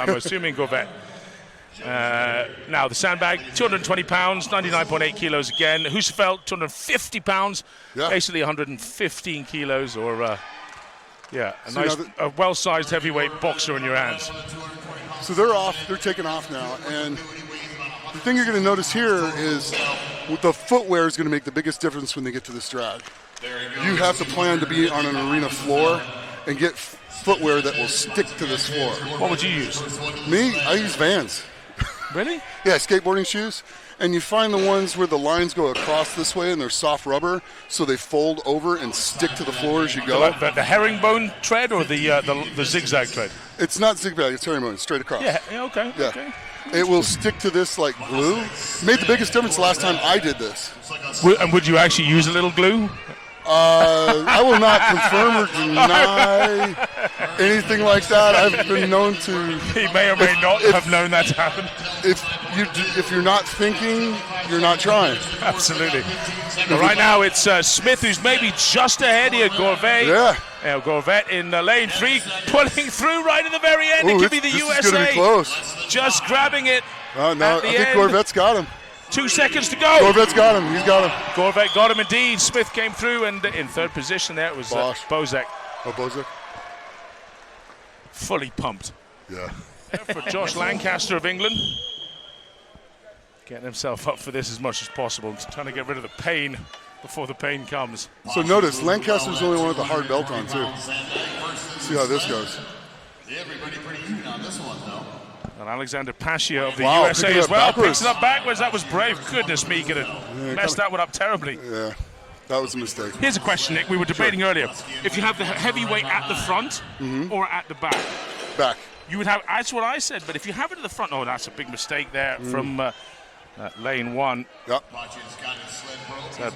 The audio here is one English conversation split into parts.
I'm assuming Gorvet. Now the sandbag, 220 pounds, 99.8 kilos again. Husefeld, 250 pounds, basically 115 kilos, or a well-sized heavyweight boxer in your hands. So they're off. They're taking off now, and the thing you're going to notice here is the footwear is going to make the biggest difference when they get to this drag. You have to plan to be on an arena floor and get footwear that will stick to this floor. What would you use? Me, I use Vans. Really? Yeah, skateboarding shoes. And you find the ones where the lines go across this way and they're soft rubber, so they fold over and stick to the floor as you go. The herringbone tread or the zigzag tread? It's not zigzag, it's herringbone, straight across. Yeah, okay. Yeah. Okay. It will stick to this like glue. Made the biggest difference last time I did this. And would you actually use a little glue? I will not confirm or deny anything like that. I've been known to. He may or may not have known that to happen. If you're not thinking, you're not trying. Absolutely. Well, right now it's Smith who's maybe just ahead here. Gorvet. Yeah. Gorvet in lane 3, pulling through right at the very end. It could be the USA. This is going to be close. Just grabbing it. No, I think Gorvet's got him. 2 seconds to go. Gorvet's got him. He's got him. Gorvet got him indeed. Smith came through, and in third position there it was Bozek. Oh, Bozek. Fully pumped. Yeah. For Josh Lancaster of England. Getting himself up for this as much as possible. Trying to get rid of the pain before the pain comes. So notice, Lancaster's the only one with the hard belt on, too. See how this goes. Everybody pretty even on this one, though. And Alexander Pasha of the USA as well. Picks it up backwards. That was brave. Goodness me, he could have messed that one up terribly. Yeah, that was a mistake. Here's a question, Nick. We were debating earlier. If you have the heavyweight at the front or at the back? Back. You would have, that's what I said, but if you have it at the front, oh, that's a big mistake there from lane 1. Yep.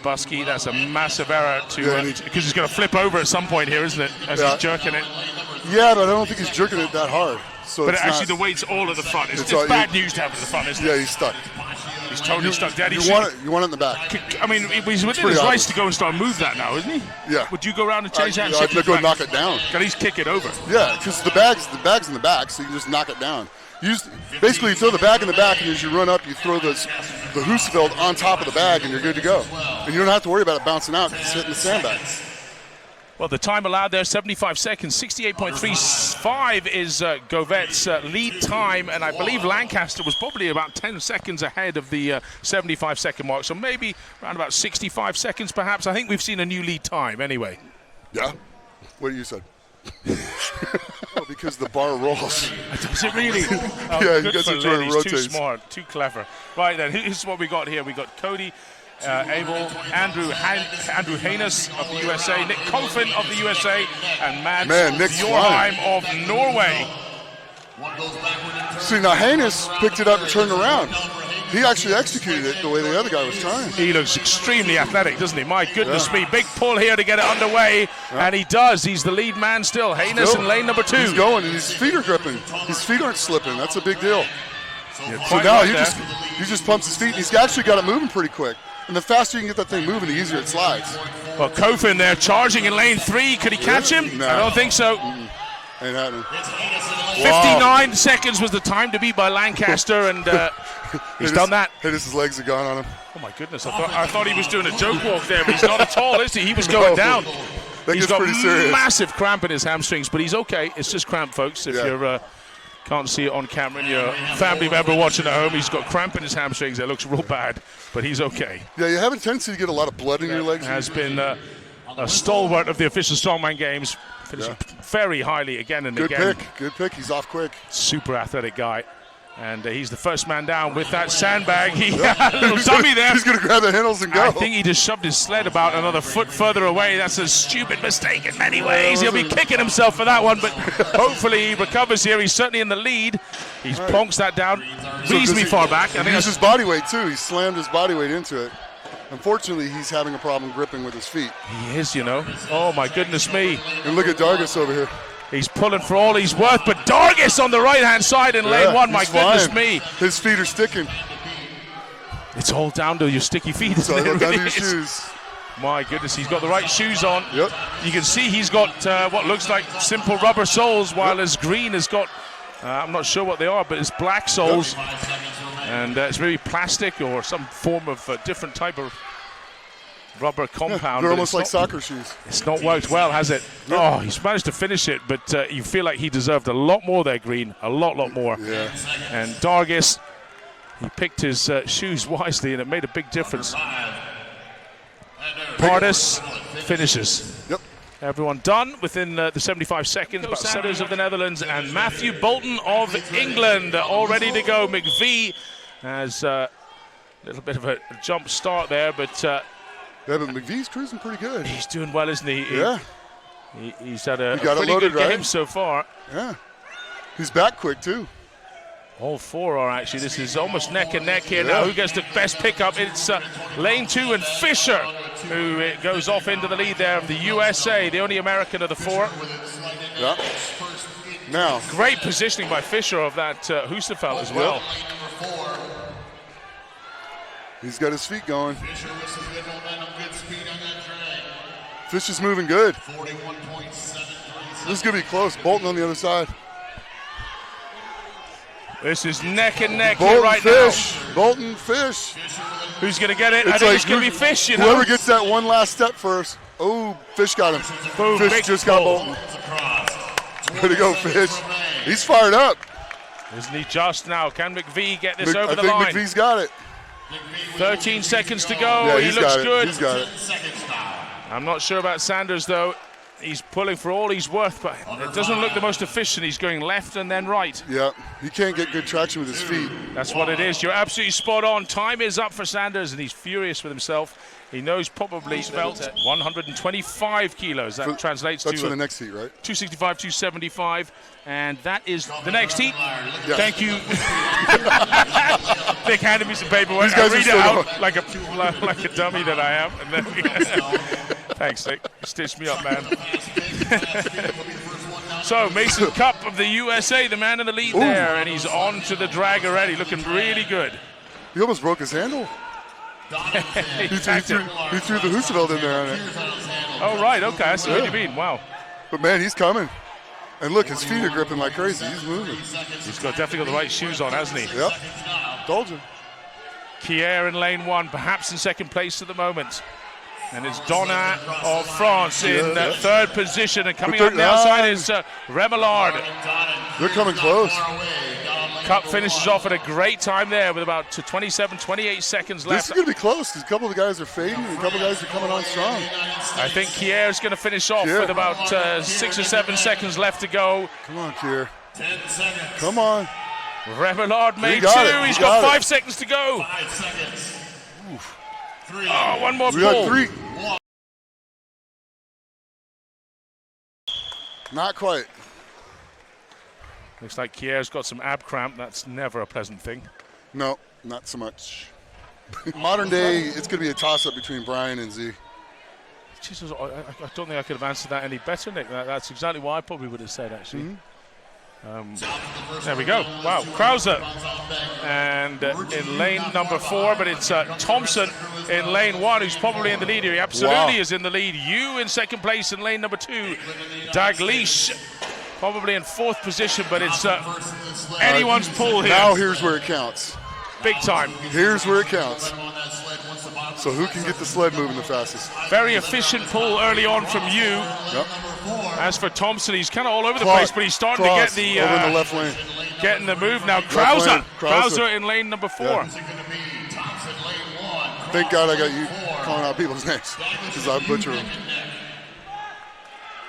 Busky, that's a massive error because he's going to flip over at some point here, isn't it, as he's jerking it? Yeah, but I don't think he's jerking it that hard. So but actually the weight's all at the front. It's bad news to have it at the front, isn't it? Yeah, he's stuck. He's totally stuck. Daddy, you want it in the back. I mean, he's within his rights to go and start move that now, isn't he? Yeah. Would you go around and change that? I'd go knock it down. At least kick it over. Yeah, because the bag's in the back, so you just knock it down. Basically, you throw the bag in the back, and as you run up, you throw the Husefeld on top of the bag, and you're good to go. And you don't have to worry about it bouncing out because it's hitting the sandbag. Well, the time allowed there, 75 seconds. 68.35 is Gorvet's lead time, and I believe Lancaster was probably about 10 seconds ahead of the 75-second mark, so maybe around about 65 seconds perhaps. I think we've seen a new lead time anyway. Yeah? What you said? Oh, because the bar rolls. Does it really? Oh, yeah, you guys are trying to rotate. Too smart, too clever. Right then, here's what we got here. We got Cody Abel, Andrew Haynes of the USA, Nick Coffin of the USA, and Mads Bjorheim of Norway. See, now Haynes picked it up and turned around. He actually executed it the way the other guy was trying. He looks extremely athletic, doesn't he? My goodness me. Big pull here to get it underway, and he does. He's the lead man still. Haynes in lane number 2. He's going, and his feet are gripping. His feet aren't slipping. That's a big deal. So now he just pumps his feet, and he's actually got it moving pretty quick. And the faster you can get that thing moving, the easier it slides. Well, Coffin there charging in lane 3. Could he catch him? No. I don't think so. Ain't happening. 59 seconds was the time to beat by Lancaster, and he's done that. His legs are gone on him. Oh, my goodness. I thought he was doing a joke walk there, but he's not at all, is he? He was going down. He's got massive cramp in his hamstrings, but he's okay. It's just cramp, folks. If you're can't see it on camera and your family member watching at home, he's got cramp in his hamstrings. It looks real bad, but he's okay. Yeah, you have a tendency to get a lot of blood in your legs. Has been a stalwart of the official Strongman games, finishing very highly again and again. Good pick. He's off quick. Super athletic guy. And he's the first man down with that sandbag. He had a little dummy there. He's going to grab the handles and go. I think he just shoved his sled about another foot further away. That's a stupid mistake in many ways. He'll be kicking himself for that one, but hopefully he recovers here. He's certainly in the lead. He's plonks that down reasonably far back. He used his body weight, too. He slammed his body weight into it. Unfortunately, he's having a problem gripping with his feet. He is, you know. Oh, my goodness me. And look at Dargis over here. He's pulling for all he's worth, but Dargis on the right-hand side in lane 1. My goodness me. His feet are sticking. It's all down to your sticky feet, isn't it? It's all down to your shoes. My goodness, he's got the right shoes on. Yep. You can see he's got what looks like simple rubber soles, while his green has got I'm not sure what they are, but it's black soles, and it's maybe plastic or some form of different type of rubber compound. They're almost like soccer shoes. It's not worked well, has it? Yep. Oh, he's managed to finish it, but you feel like he deserved a lot more there, Green. A lot more. Yeah. And Dargis, he picked his shoes wisely, and it made a big difference. Pardis finishes. Yep. Everyone done within the 75 seconds. About Sanders of the Netherlands and Matthew Bolton of England all ready to go. McVie has a little bit of a jump start there, but yeah, but McVie's cruising pretty good. he's doing well, isn't he? Yeah. He's had a pretty good loaded, game right? so far. Yeah. He's back quick, too. All four are actually. This is almost neck and neck here now. Who gets the best pickup? It's lane 2 and Fisher, who goes off into the lead there of the USA, the only American of the four. Yeah. Now. Great positioning by Fisher of that Husafeld as well. Yep. He's got his feet going. Fish is moving good. This is going to be close. Bolton on the other side. This is neck and neck Bolton, here right Fish. now. Bolton, Fish. Who's going to get it? It's I think it's going to be Fish, you know. Whoever gets that one last step first. Oh, Fish got him. Boom, Fish just got Bolton. Way to go, Fish. He's fired up. Isn't he just now? Can McVie get this over the line? I think McVie's got it. 13 seconds to go. Yeah, He looks good. He's got it. I'm not sure about Sanders, though. He's pulling for all he's worth, but it doesn't look the most efficient. He's going left and then right. Yeah, he can't get good traction with his feet. That's what it is. You're absolutely spot on. Time is up for Sanders, and he's furious with himself. He knows probably felt 125 kilos. That translates That's to for the next heat, right? 265, 275, and that is the next heat. Yes. Thank you. Nick handed me some paperwork. These guys I read are it still out like a dummy that I am. And then thanks, Nick. You stitched me up, man. So Mason Cup of the USA, the man in the lead there, and he's on to the drag already, looking really good. He almost broke his handle. he threw the Husafeld in there on it. Oh, right, okay, I see what you mean, wow. But man, he's coming. And look, his feet are gripping like crazy. He's moving. He's definitely got the right shoes on, hasn't he? Yep. Told you. Kier in lane 1, perhaps in second place at the moment. And it's Donat of France in third position. And coming up the outside is Remillard. They're coming close. Cup finishes off at a great time there with about 27, 28 seconds left. This is going to be close because a couple of the guys are fading and a couple of guys are coming on strong. I think Kier is going to finish off with about 6 or 7 seconds left to go. Come on, Kier. 10 seconds. Come on. Remillard made 2. He's got 5 seconds to go. 5 seconds. Oof. 3. Oh, one more We pull. got 3. Not quite. Looks like Kier's got some ab cramp. That's never a pleasant thing. No, not so much. Modern day, it's going to be a toss-up between Brian and Z. Jesus, I don't think I could have answered that any better, Nick. That's exactly what I probably would have said, actually. There we go. Wow, Krauser. And in lane number 4, but it's Thompson in lane 1, who's probably in the lead here. He absolutely is in the lead. You in second place in lane number 2. Dalglish probably in 4th position, but it's anyone's pull here. Now here's where it counts. Big time. Here's where it counts. So who can get the sled moving the fastest? Very efficient pull early on from you. Yep. As for Thompson, he's kind of all over the place, but he's starting to get the over in the left lane. Getting the move now. Krauser in lane number 4. Yeah. Thank God I got you calling out people's names because I butcher them.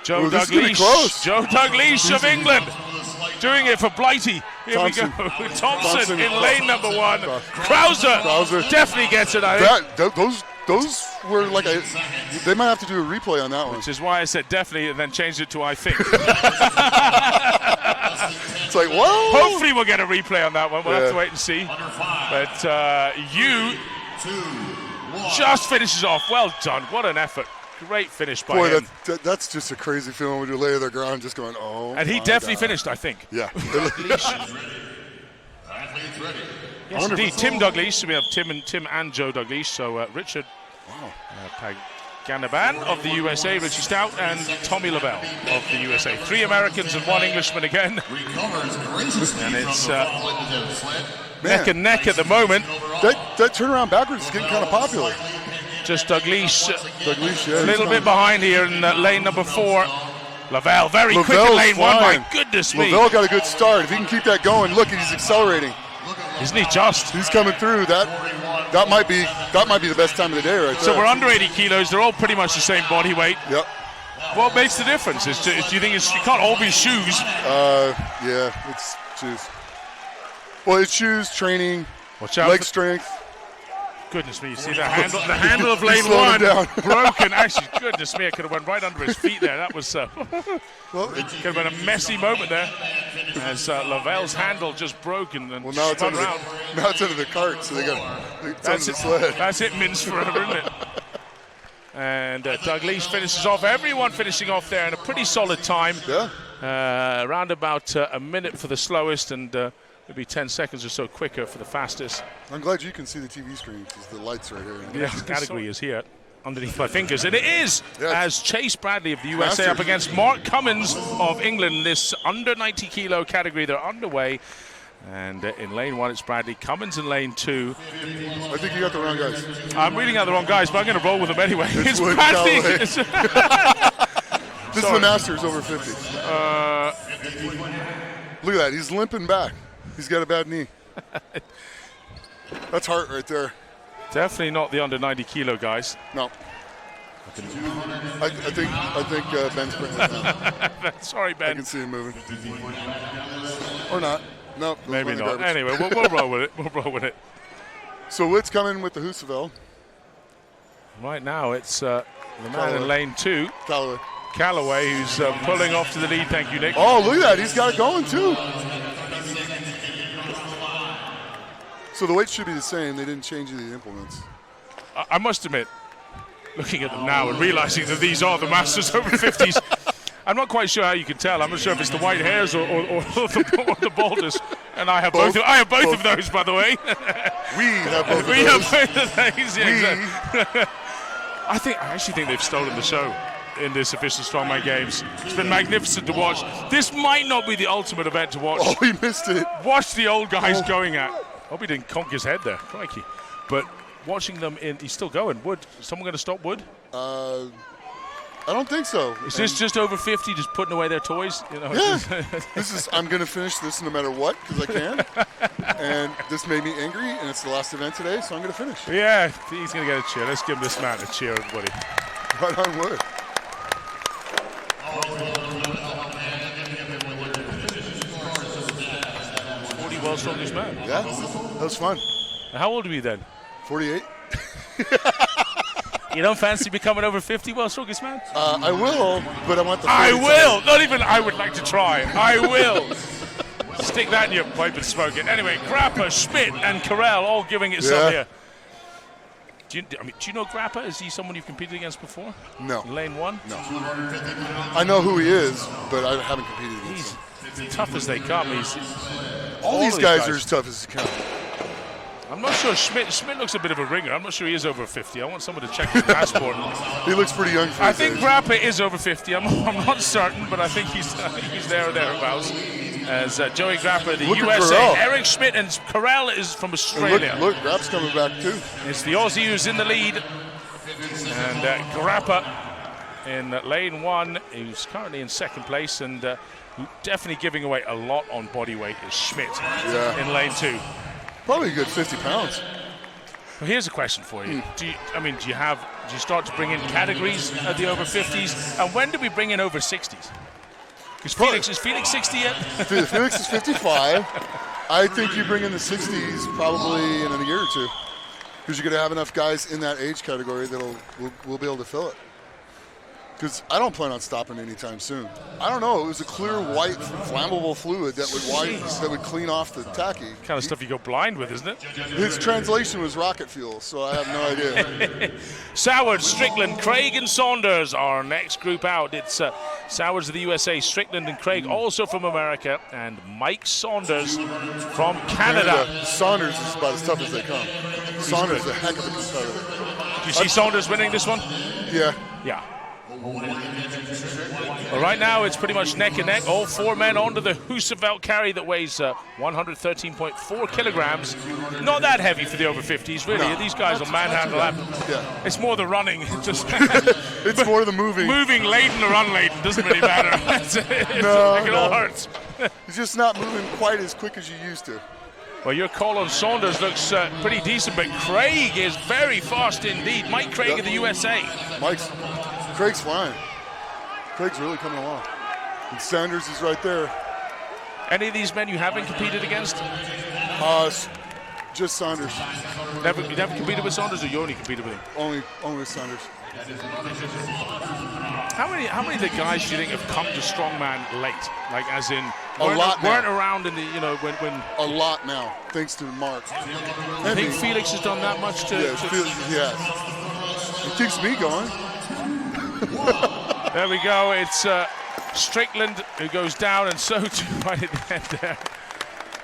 Joe Dalglish of England doing it for Blighty. Here Thompson. we go. Thompson in lane number 1. Krauser definitely gets it, I think. Those were like they might have to do a replay on that one. Which is why I said definitely and then changed it to I think. It's like, whoa. Hopefully we'll get a replay on that one. We'll have to wait and see. But you just finishes off. Well done. What an effort. Great finish by him. That's just a crazy feeling when you lay on the ground just going, oh. And he definitely finished, I think. Yeah. Yes, indeed. Tim Dalglish. So we have Tim and Joe Dalglish. So Richard Ganaban of the USA, Richie Stout, and Tommy Lavelle of the USA. 3 Americans and 1 Englishman again. And it's neck and neck at the moment. That turnaround backwards is getting kind of popular. Just Douglas yeah, a little bit behind here in lane number 4. Lavelle very quick in lane 1. My goodness me. Lavelle got a good start. If he can keep that going, look, he's accelerating. Isn't he just? He's coming through. That might be the best time of the day right there. So we're under 80 kilos. They're all pretty much the same body weight. Yep. What makes the difference? Do you think you can't all be shoes? Yeah, it's shoes. Well, it's shoes, training, leg strength. Goodness me, you see the handle of lane 1 broken. Actually, goodness me, it could have went right under his feet there. That was well, it could have been a messy moment there as Lavelle's handle just broken and now it's under around. Now it's under the cart, so it's under the sled. That's it, Mince forever, isn't it? And Douglas finishes off. Everyone finishing off there in a pretty solid time. Yeah. Around about a minute for the slowest and maybe 10 seconds or so quicker for the fastest. I'm glad you can see the TV screen because the light's right here. Yeah, the category is here underneath my fingers. And it is, as Chase Bradley of the USA up against Mark Cummins of England. This under 90 kilo category, they're underway. And in lane 1, it's Bradley. Cummins in lane 2. I think you got the wrong guys. I'm reading out the wrong guys, but I'm going to roll with them anyway. It's Bradley. This is the Masters over 50. Look at that. He's limping back. He's got a bad knee. That's heart right there. Definitely not the under 90 kilo guys. No. I think Ben's putting it down. Sorry, Ben. I can see him moving. Or not. No. Maybe not. Anyway, we'll roll with it. We'll roll with it. So Witt's coming with the Husaville. Right now, it's the man in lane 2. Callaway, who's pulling off to the lead. Thank you, Nick. Oh, look at that. He's got it going, too. So the weights should be the same. They didn't change the implements. I must admit, looking at them now and realizing that these are the Masters over 50s, I'm not quite sure how you can tell. I'm not sure if it's the white hairs or the baldness. And I have both. I have both of those, by the way. We have both of those. We have both of those. Yeah, exactly. I actually think they've stolen the show in this official Strongman Games. It's been magnificent to watch. This might not be the ultimate event to watch. Oh, he missed it. Watch the old guys going at. Hope he didn't conk his head there. Crikey. But watching them he's still going. Wood. Is someone going to stop Wood? I don't think so. Is this just over 50, just putting away their toys? You know, yeah. I'm going to finish this no matter what, because I can. And this made me angry, and it's the last event today, so I'm going to finish. Yeah, he's going to get a cheer. Let's give this man a cheer, everybody. Right on Wood. 40 world's strongest man. Yeah, that was fun. How old are you then? 48. You don't fancy becoming over 50 world's strongest man? I will, but I want the 40 I will! Not even I would like to try. I will! Stick that in your pipe and smoke it. Anyway, Grappa, Schmidt, and Carell all giving it some here. Do you know Grappa? Is he someone you've competed against before? No. Lane 1? No. I know who he is, but I haven't competed against him. He's tough as they come. All these guys are as tough as they come. I'm not sure. Schmidt looks a bit of a ringer. I'm not sure he is over 50. I want someone to check his passport. He looks pretty young for I think Grappa is over 50. I'm not certain, but I think he's there or thereabouts. As Joey Grappa, the USA, Eric Schmidt, and Carell is from Australia. Look, Grappa's coming back too. It's the Aussie who's in the lead. And Grappa in lane 1, who's currently in second place, and definitely giving away a lot on body weight is Schmidt in lane 2. Probably a good 50 pounds. Well, here's a question for you. Do you start to bring in categories at the over 50s? And when do we bring in over 60s? Is Felix 60 yet? Felix is 55. I think you bring in the 60s probably in a year or two, because you're going to have enough guys in that age category that'll we'll be able to fill it. Because I don't plan on stopping anytime soon. I don't know. It was a clear white flammable fluid that would clean off the tacky. Kind of stuff you go blind with, isn't it? His translation was rocket fuel, so I have no idea. Soward, Strickland, Craig, and Saunders are our next group out. It's Sowards of the USA, Strickland and Craig also from America, and Mike Saunders from Canada. Saunders is about as tough as they come. Saunders is a heck of a competitor. Do you see Saunders winning this one? Yeah. Yeah. Well, right now it's pretty much neck and neck. All 4 men onto the Husevelt carry that weighs 113.4 kilograms. Not that heavy for the over 50s, really. No, these guys will manhandle that. Yeah. It's more the running. Just it's more the moving. Moving laden or unladen doesn't really matter. It all hurts. He's just not moving quite as quick as you used to. Well, your call on Saunders looks pretty decent, but Craig is very fast indeed. Mike Craig of the USA. Craig's flying. Craig's really coming along. And Sanders is right there. Any of these men you haven't competed against? Just Saunders. You never competed with Saunders, or you only competed with him? Only with Saunders. How many of the guys do you think have come to Strongman late? Like, as in, weren't around in the, when. A lot now, thanks to Mark. I think Felix has done that much to. Yeah. It keeps me going. There we go. It's Strickland who goes down, and so too right at the end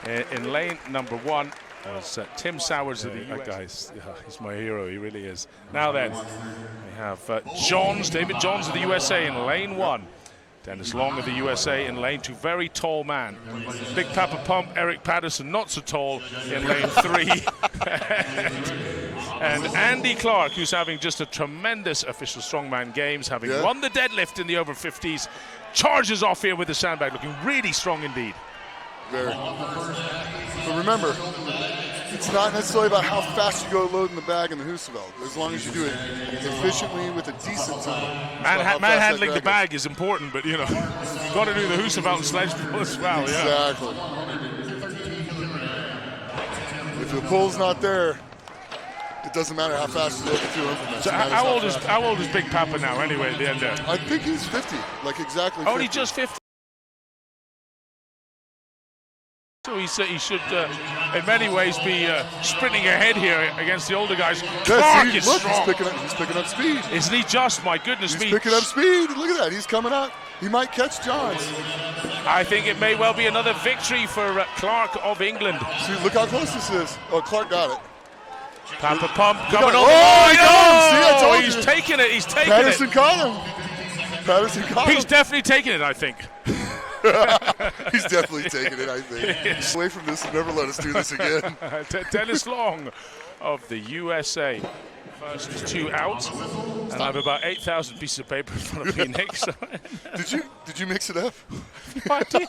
there. In lane number 1. As Tim Sowers of the guys, he's my hero, he really is. Now then, we have David Johns of the USA in lane 1. Dennis Long of the USA in lane 2, very tall man. Big Papa Pump, Eric Patterson, not so tall, in lane 3. and Andy Clark, who's having just a tremendous official strongman games, having won the deadlift in the over 50s, charges off here with the sandbag, looking really strong indeed. Very. But remember, it's not necessarily about how fast you go loading the bag in the Husevelt, as long as you do it efficiently with a decent time. Manhandling the bag is important, but you've got to do the Husevelt and sledge pull as well. Exactly. If the pull's not there, it doesn't matter how fast you load the 2 implements. So how old is Big Papa now? Anyway, at the end there. I think he's 50, like exactly. Only just 50. So he should, in many ways, be sprinting ahead here against the older guys. Clark is strong. He's picking up speed. Isn't he just? My goodness me. He's picking up speed. Look at that. He's coming up. He might catch Johns. I think it may well be another victory for Clark of England. See, look how close this is. Oh, Clark got it. Papa Pump coming over. Oh, he's taking it. He's taking Patterson it. Patterson caught him. He's definitely taking it, I think. He's definitely taking it, I think. Yes. Away from this and never let us do this again. Dennis Long of the USA. First 2 out. And I have about 8,000 pieces of paper in front of me, Nick. So. Did you mix it up? No idea.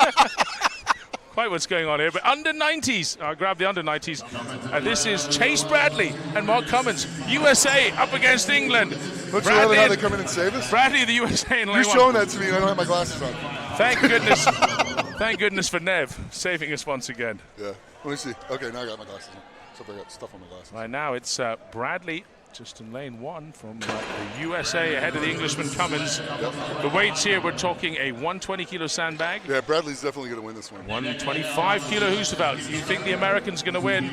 Quite what's going on here, but under 90s. I'll grab the under 90s. And this is Chase Bradley and Mark Cummins, USA up against England. Don't you love how they come in and save us? Bradley of the USA in lane 1. You're showing that to me, and I don't have my glasses on. Thank goodness. Thank goodness for Nev saving us once again. Yeah. Let me see. Okay, now I got my glasses on. Except I got stuff on my glasses. Right now it's Bradley just in lane 1 from the USA ahead of the Englishman Cummins. Yep. The weights here, we're talking a 120-kilo sandbag. Yeah, Bradley's definitely going to win this one. 125-kilo Husevelt. You think the American's going to win?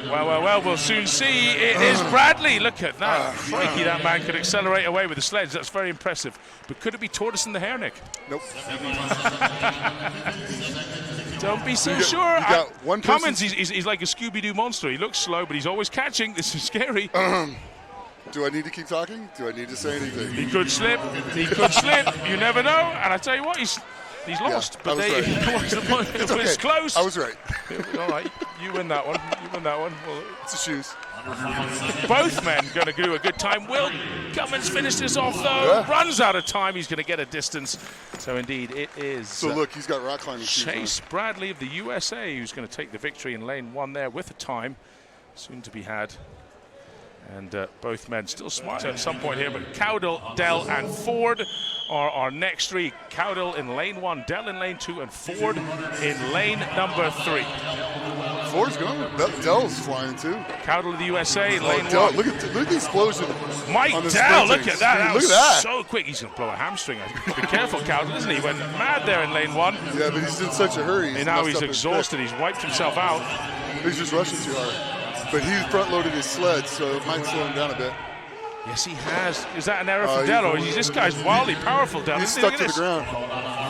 Well, we'll soon see. It is Bradley. Look at that. Crikey, that man could accelerate away with the sleds. That's very impressive. But could it be tortoise in the hair, Nick? Nope. Don't be so sure. Cummins, he's like a Scooby-Doo monster. He looks slow, but he's always catching. This is scary. Do I need to keep talking? Do I need to say anything? He could slip. He could slip. You never know. And I tell you what, he's lost. But it's close. I was right. All right. You win that one. Well, it's the shoes. Both men going to do a good time. Will Cummins finish this off, though? Yeah. Runs out of time. He's going to get a distance. So, indeed, it is. So, look, he's got rock climbing shoes. Chase Bradley of the USA, who's going to take the victory in lane 1 there with a time soon to be had. And both men still smart at some point here, but Cowdell, Dell, and Ford are our next 3. Cowdell in lane 1, Dell in lane 2, and Ford in lane number 3. Ford's going. Dell's flying too. Cowdell of the USA in lane 1. Look at the explosion. Mike Dell, look at that. Look at that. So quick. He's going to blow a hamstring. Be careful, Cowdell, isn't he? Went mad there in lane 1. Yeah, but he's in such a hurry. And now he's exhausted. He's wiped himself out. He's just rushing too hard. But he front-loaded his sled, so it might slow him down a bit. Yes, he has. Is that an error for Dell, or is this guy's wildly powerful, Dell? He's stuck to the ground.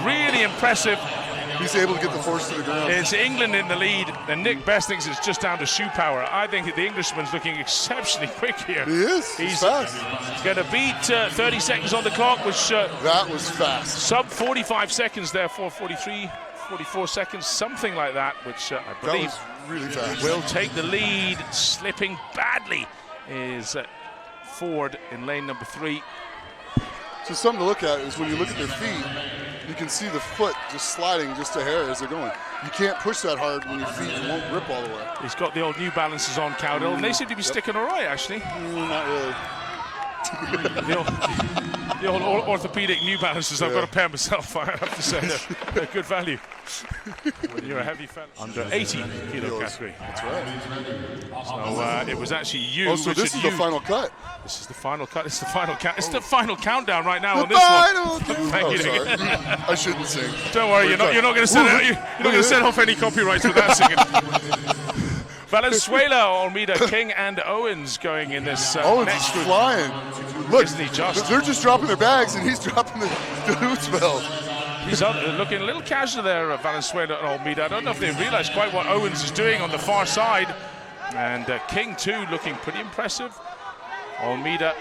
Really impressive. He's able to get the force to the ground. It's England in the lead, and Nick Best thinks it's just down to shoe power. I think the Englishman's looking exceptionally quick here. He is. He's fast. Going to beat 30 seconds on the clock, which that was fast. Sub 45 seconds there, 4:43, 44 seconds, something like that, which I believe really fast. Will take the lead. Slipping badly is Ford in lane number 3. So something to look at is when you look at their feet, you can see the foot just sliding just a hair as they're going. You can't push that hard when your feet won't grip all the way. He's got the old New Balances on, Cowdell, and they seem to be sticking all right, actually. Not really. the old orthopedic New Balances, I've got a pair myself, I have to say. They're good value. When you're a heavy fella. Under 80 kilo category. That's right. So it was actually you. Oh, so this is the final cut. This is the final cut. It's the final count. It's the final countdown right now on the this final one. Thank you. Sorry. I shouldn't sing. Don't worry, you're not going to set you're not going to set off any copyrights with that singing. Valenzuela, Almeida, King, and Owens going in this. Owens is flying. Look, isn't he just? They're just dropping their bags, and he's dropping the hoots belt. He's looking a little casual there, Valenzuela and Almeida. I don't know if they realize quite what Owens is doing on the far side. And King, too, looking pretty impressive. Almeida.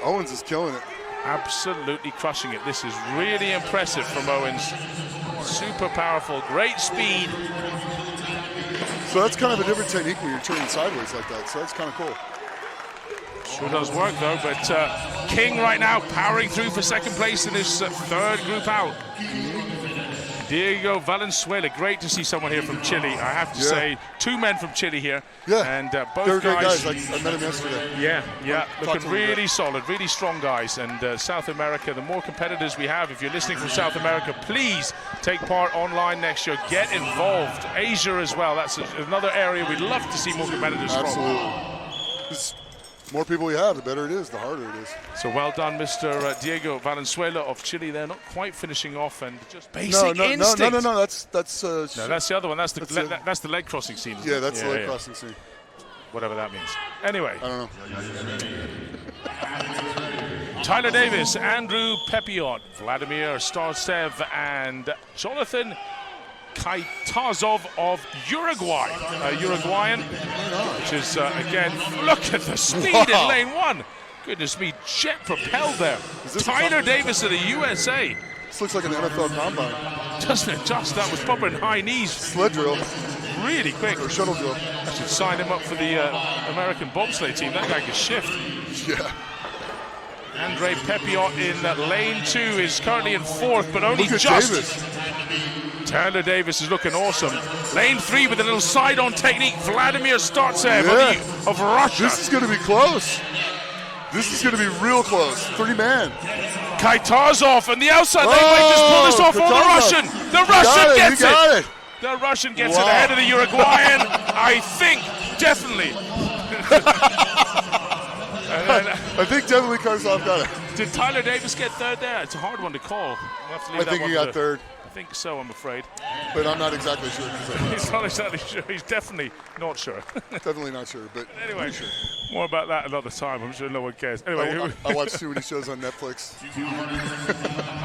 Owens is killing it. Absolutely crushing it. This is really impressive from Owens. Super powerful, great speed. So that's kind of a different technique when you're turning sideways like that. So that's kind of cool. Sure does work, though. But King right now powering through for second place in his third group out. Diego Valenzuela, great to see someone here from Chile. I have to say, 2 men from Chile here. Yeah, and both they're great guys. I met him yesterday. Yeah, looking really solid, really strong guys. And South America, the more competitors we have, if you're listening from South America, please take part online next year. Get involved. Asia as well. That's another area we'd love to see more competitors from. Absolutely. The more people we have, the better it is, the harder it is. So well done, Mr. Diego Valenzuela of Chile. They're not quite finishing off, and just basic instinct. No. That's no, that's the other one. That's the leg crossing scene. Yeah, that's the leg crossing scene. Whatever that means. Anyway. I don't know. Tyler Davis, Andrew Pepiot, Vladimir Starcev, and Jonathan Kaitazov of Uruguay. Uruguayan, which is, again, look at the speed in lane 1. Goodness me, jet propelled there. Tyler Davis of the USA. This looks like an NFL combine. Doesn't it just? That was proper in high knees. Sled drill. Really quick. Or shuttle drill. I should sign him up for the American bobsleigh team. That guy can shift. Yeah. Andre Pepiot in lane 2 is currently in 4th, but only just. Davis. Tyler Davis is looking awesome. Lane 3 with a little side-on technique. Vladimir Starcev of Russia. This is going to be close. This is going to be real close. 30-man. Kaitazov on the outside lane just pulled this off on the Russian. The Russian gets it. The Russian gets it ahead of the Uruguayan. I think definitely. I think definitely Kaitazov got it. Did Tyler Davis get 3rd there? It's a hard one to call. We'll have to leave I think he got 3rd. I think so, I'm afraid. But I'm not exactly sure. He's not exactly sure. He's definitely not sure. Definitely not sure. But anyway, sure. More about that another time. I'm sure no one cares. Anyway, I watch too many shows on Netflix.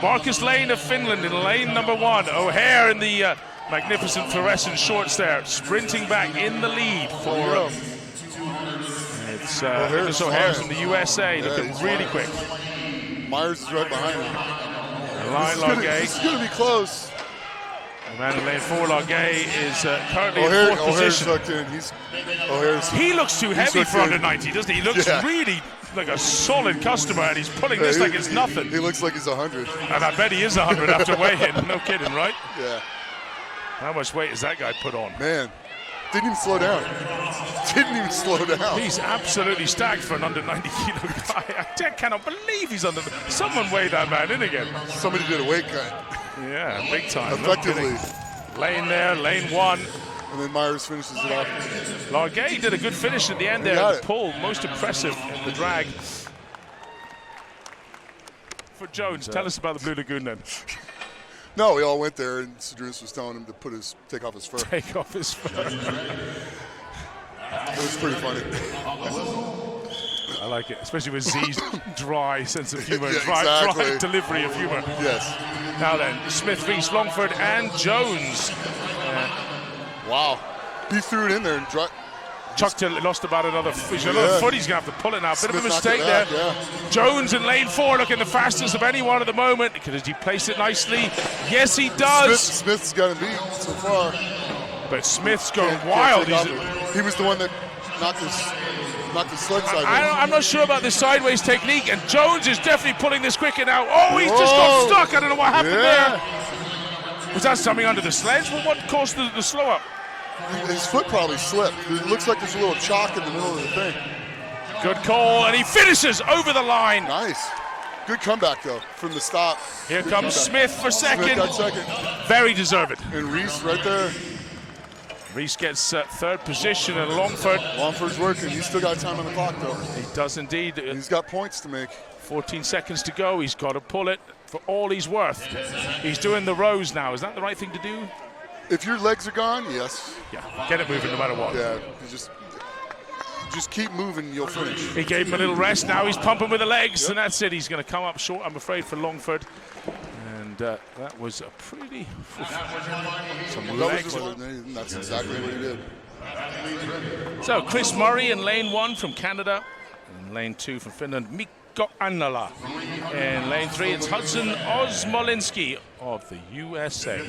Marcus Lane of Finland in lane number 1. O'Hare in the magnificent fluorescent shorts there, sprinting back in the lead for. It's O'Hare from the USA, looking really quick. Myers is right behind him. This is going to be close. The man in lane 4, Largay, is currently in 4th position. He looks too heavy for under 90, doesn't he? He looks really like a solid customer, and he's pulling this like it's nothing. He looks like he's 100. And I bet he is 100 after weigh-in. No kidding, right? Yeah. How much weight has that guy put on? Man, didn't even slow down. He's absolutely stacked for an under 90 kilo guy. I cannot believe he's under. Someone weighed that man in again. Somebody did a weight cut. Yeah, big time. Effectively. No lane there, lane 1. And then Myers finishes it off. Largay did a good finish at the end there. The pull, most impressive in the drag. For Jones, tell us about the Blue Lagoon then. No, we all went there, and Cedrus was telling him to take off his fur. Take off his fur. It was pretty funny. I like it, especially with Z's dry sense of humor, Yeah, dry exactly. delivery of humor. Yes. Now then, Smith, Reese, Longford, and Jones. Wow. He threw it in there and Chucked it, lost about another foot. He's got Yeah. another foot, he's going to have to pull it now. Bit of a Smith knocked mistake it there. back, yeah. Jones in lane 4 looking the fastest of anyone at the moment. Does he place it nicely? Yes, he does. Smith's got him beat so far. But Smith's going Can't wild. take off. He was the one that knocked his sled sideways. I'm not sure about this sideways technique, and Jones is definitely pulling this quicker now. Oh, he's just got stuck. I don't know what happened there. Was that something under the sledge? Well, what caused the slow up? His foot probably slipped. It looks like there's a little chalk in the middle of the thing. Good call, and he finishes over the line. Nice. Good comeback, though, from the stop. Here Good comes comeback. Smith for second. Smith got second. Very deserved. And Reese right there. Reese gets third position, and Longford's working. He's still got time on the clock, though. He does indeed. He's got points to make. 14 seconds to go. He's got to pull it for all he's worth. He's doing the rows now. Is that the right thing to do? If your legs are gone, yes. Yeah, get it moving no matter what. Yeah, you just keep moving, you'll finish. He gave him a little rest. Now he's pumping with the legs, Yep. and that's it. He's going to come up short, I'm afraid, for Longford. And that was a pretty... some legs. That's exactly what he did. So Chris Murray in lane 1 from Canada, and lane 2 from Finland, Mikko Annala. In lane 3, it's Hudson Osmolinski of the USA.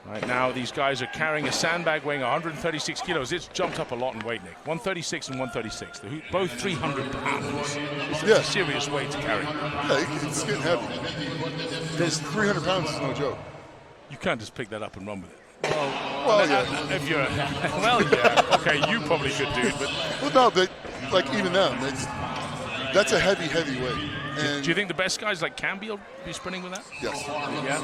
Right now, these guys are carrying a sandbag weighing 136 kilos. It's jumped up a lot in weight, Nick. 136 and 136. They're both 300 pounds. It's a serious weight to carry. Yeah, it's getting heavy. There's 300 pounds is no joke. You can't just pick that up and run with it. Well, yeah. If you're, well, yeah. Okay, you probably could do it, but Well, no, but like even them, that's a heavy weight. And do you think the best guys like Campbell be sprinting with that? Yes. Yeah.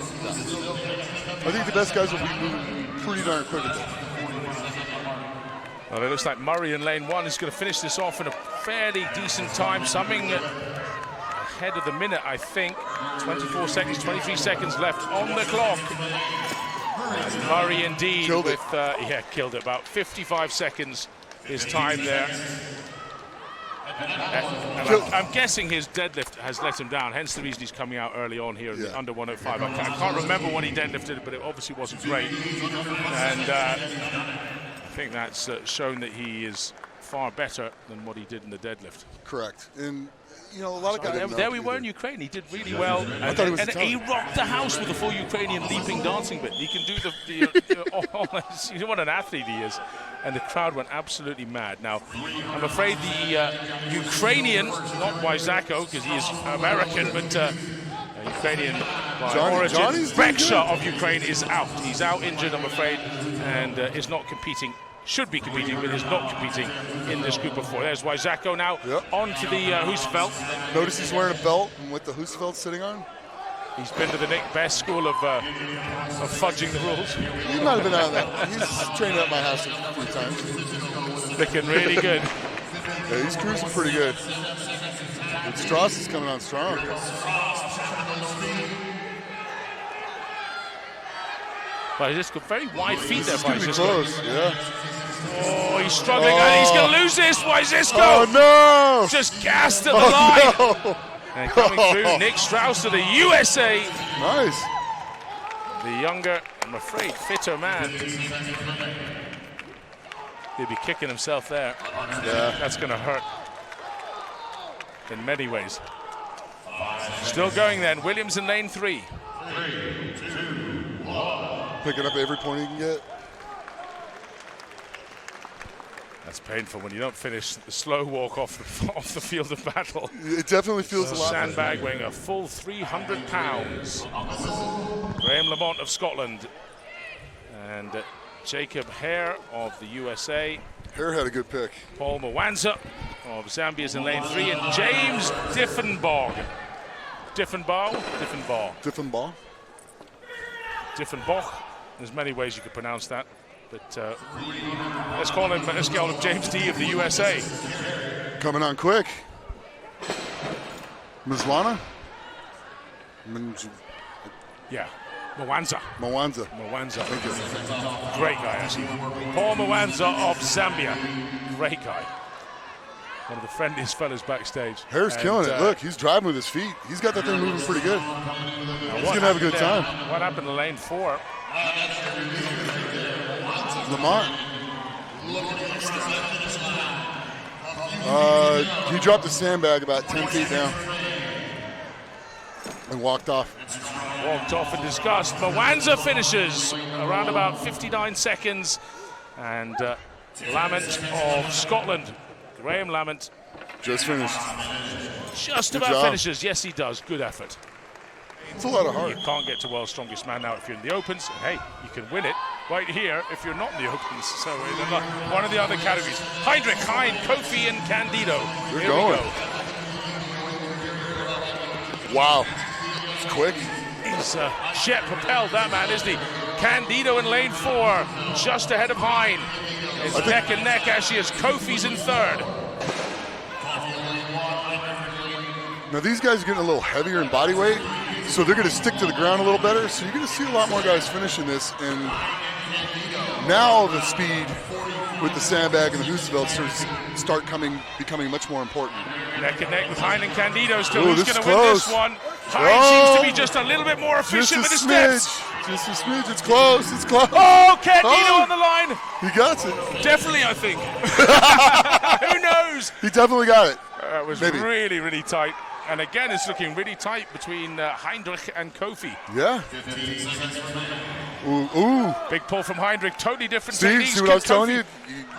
I think the best guys will be moving pretty darn quick at that. Well, it looks like Murray in lane 1 is going to finish this off in a fairly decent time, something ahead of the minute, I think. 24 seconds, 23 seconds left on the clock. And Murray indeed Killed it. Killed it. About 55 seconds his time there. And I'm guessing his deadlift has let him down, hence the reason he's coming out early on here in the under 105. I can't remember what he deadlifted, but it obviously wasn't great. And I think that's shown that he is far better than what he did in the deadlift. Correct. And you know, a lot of guys. There we were in Ukraine. He did really well. I thought he was and he rocked the house with the full Ukrainian leaping dancing bit. He can do you know what an athlete he is. And the crowd went absolutely mad. Now, I'm afraid the Ukrainian, not Wyzako, because he is American, but Ukrainian by origin, Reksha of Ukraine is out. He's out injured, I'm afraid, and is not competing. Should be competing, but is not competing in this group of 4. There's Wyzako now on to the Husfeld. Notice he's wearing a belt and with the Husfeld sitting on. He's been to the Nick Best school of fudging the rules. He might have been out of that. He's trained at my house a few times. Looking really good. Yeah, he's cruising pretty good. And Strauss is coming on strong. But he's got very wide feet there, This is gonna be close, yeah. Oh, he's struggling. And he's going to lose this. Wyzako. Oh, no! Just gassed at the line. No. And coming through, Nick Strauss of the USA. Nice. The younger, I'm afraid, fitter man. He'll be kicking himself there. Yeah. That's going to hurt in many ways. Still going then. Williams in lane 3. Picking up every point he can get. That's painful when you don't finish the slow walk off the field of battle. It definitely feels a lot. Sandbag weighing a full 300 pounds. Graham Lamont of Scotland and Jacob Hare of the USA. Hare had a good pick. Paul Mwanza of Zambia is in lane 3, and James Diffenbog. Diffenbog. There's many ways you could pronounce that, but let's call him James D of the USA. Coming on quick. Mzwana? Yeah, Mwanza. Thank you. Great guy, actually. Paul Mwanza of Zambia. Great guy. one of the friendliest fellas backstage. Hare's killing it. Look, he's driving with his feet. He's got that thing moving pretty good. He's going to have a good time. What happened to lane 4? Lamar. He dropped the sandbag about 10 feet down and walked off. Walked off in disgust. Mwanza finishes around about 59 seconds. And Lamont of Scotland, Graham Lamont. Just finished. Just about finishes. Yes, he does. Good effort. It's a lot of heart. You can't get to World's Strongest Man now if you're in the Opens. And hey, you can win it right here if you're not in the Opens. So one of the other categories. Heinrich, Hein, Kofi, and Candido. They're going. Wow. It's quick. He's jet propelled, that man, isn't he? Candido in lane 4, just ahead of Hein. It's neck and neck actually as Kofi's in 3rd. Now these guys are getting a little heavier in body weight, so they're going to stick to the ground a little better. So you're going to see a lot more guys finishing this. And now the speed with the sandbag and the Huseveld start becoming much more important. Neck and neck with Hein and Candido still. Who's going to win close. this one? Hein seems to be just a little bit more efficient with his steps. Just a smidge. It's close. It's close. Oh, Candido on the line. He got it. Definitely, I think. Who knows? He definitely got it. It was really, really tight. And again, it's looking really tight between Heinrich and Kofi. Yeah. Ooh. Big pull from Heinrich. Totally different See what I was telling you? You